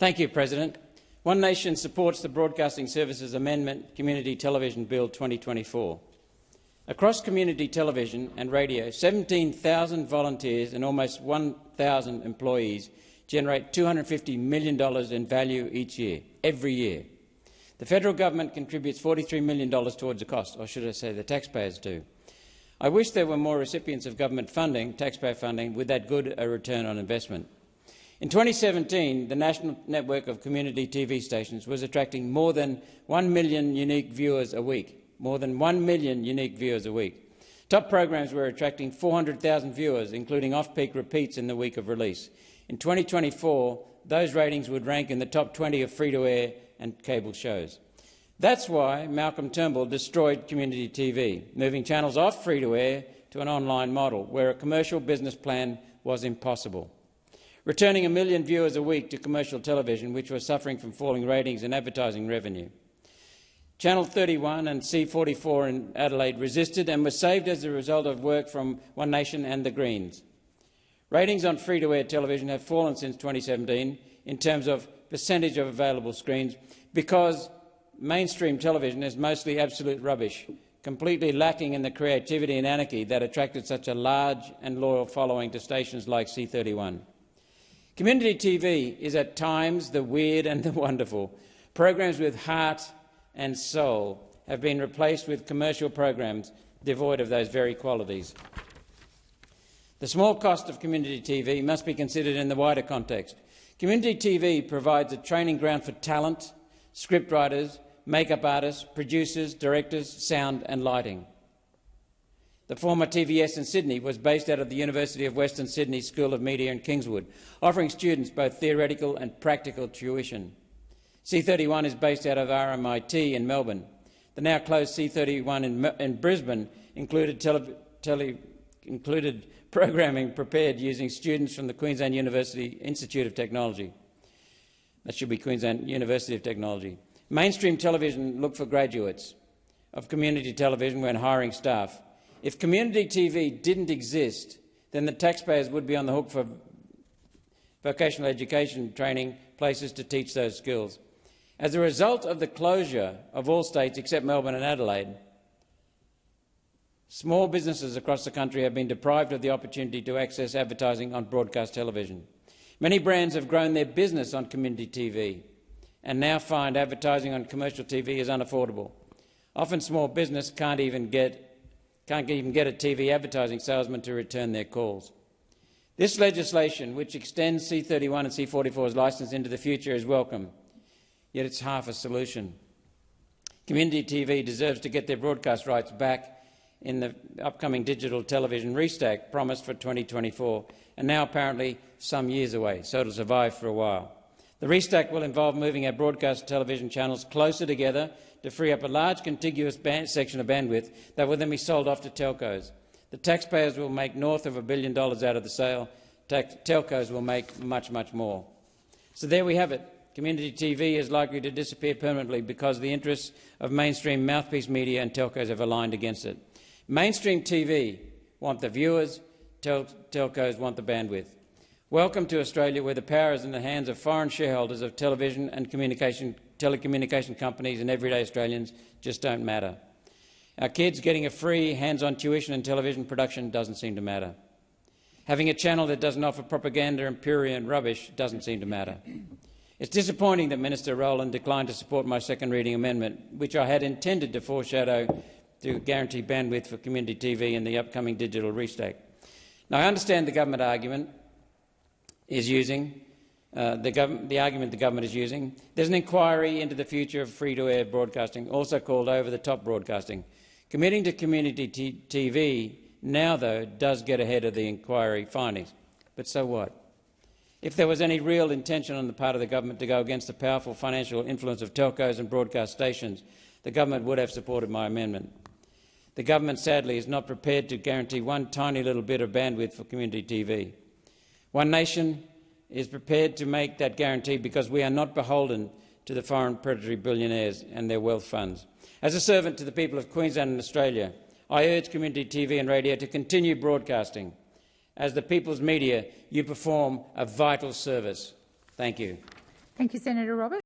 Thank you, President. One Nation supports the Broadcasting Services Amendment Community Television Bill 2024. Across community television and radio, 17,000 volunteers and almost 1,000 employees generate $250 million in value each year, every year. The federal government contributes $43 million towards the cost, or should I say the taxpayers do. I wish there were more recipients of government funding, taxpayer funding, with that good a return on investment. In 2017, the National Network of Community TV stations was attracting more than 1 million unique viewers a week. More than 1 million unique viewers a week. Top programs were attracting 400,000 viewers, including off-peak repeats in the week of release. In 2024, those ratings would rank in the top 20 of free-to-air and cable shows. That's why Malcolm Turnbull destroyed community TV, moving channels off free-to-air to an online model, where a commercial business plan was impossible. Returning 1 million viewers a week to commercial television, which was suffering from falling ratings and advertising revenue. Channel 31 and C44 in Adelaide resisted and was saved as a result of work from One Nation and the Greens. Ratings on free-to-air television have fallen since 2017 in terms of percentage of available screens because mainstream television is mostly absolute rubbish, completely lacking in the creativity and anarchy that attracted such a large and loyal following to stations like C31. Community TV is at times the weird and the wonderful. Programs with heart and soul have been replaced with commercial programs devoid of those very qualities. The small cost of community TV must be considered in the wider context. Community TV provides a training ground for talent, scriptwriters, makeup artists, producers, directors, sound and lighting. The former TVS in Sydney was based out of the University of Western Sydney School of Media in Kingswood, offering students both theoretical and practical tuition. C31 is based out of RMIT in Melbourne. The now closed C31 in Brisbane included programming prepared using students from the Queensland University Institute of Technology. That should be Queensland University of Technology. Mainstream television looked for graduates of community television when hiring staff. If community TV didn't exist, then the taxpayers would be on the hook for vocational education training places to teach those skills. As a result of the closure of all states except Melbourne and Adelaide, small businesses across the country have been deprived of the opportunity to access advertising on broadcast television. Many brands have grown their business on community TV and now find advertising on commercial TV is unaffordable. Often small business can't even get a TV advertising salesman to return their calls. This legislation, which extends C31 and C44's licence into the future, is welcome, yet it's half a solution. Community TV deserves to get their broadcast rights back in the upcoming digital television restack promised for 2024, and now apparently some years away, so it'll survive for a while. The restack will involve moving our broadcast television channels closer together to free up a large contiguous section of bandwidth that will then be sold off to telcos. The taxpayers will make north of $1 billion out of the sale. Telcos will make much, much more. So there we have it. Community TV is likely to disappear permanently because the interests of mainstream mouthpiece media and telcos have aligned against it. Mainstream TV want the viewers, telcos want the bandwidth. Welcome to Australia, where the power is in the hands of foreign shareholders of television and telecommunication companies, and everyday Australians just don't matter. Our kids getting a free hands-on tuition in television production doesn't seem to matter. Having a channel that doesn't offer propaganda and prurient rubbish doesn't seem to matter. It's disappointing that Minister Rowland declined to support my second reading amendment, which I had intended to foreshadow to guarantee bandwidth for community TV in the upcoming digital restack. Now, I understand the government argument is using, the argument the government is using. There's an inquiry into the future of free-to-air broadcasting, also called over-the-top broadcasting. Committing to community TV now, though, does get ahead of the inquiry findings. But so what? If there was any real intention on the part of the government to go against the powerful financial influence of telcos and broadcast stations, the government would have supported my amendment. The government, sadly, is not prepared to guarantee one tiny little bit of bandwidth for community TV. One Nation is prepared to make that guarantee because we are not beholden to the foreign predatory billionaires and their wealth funds. As a servant to the people of Queensland and Australia, I urge community TV and radio to continue broadcasting. As the people's media, you perform a vital service. Thank you. Thank you, Senator Roberts.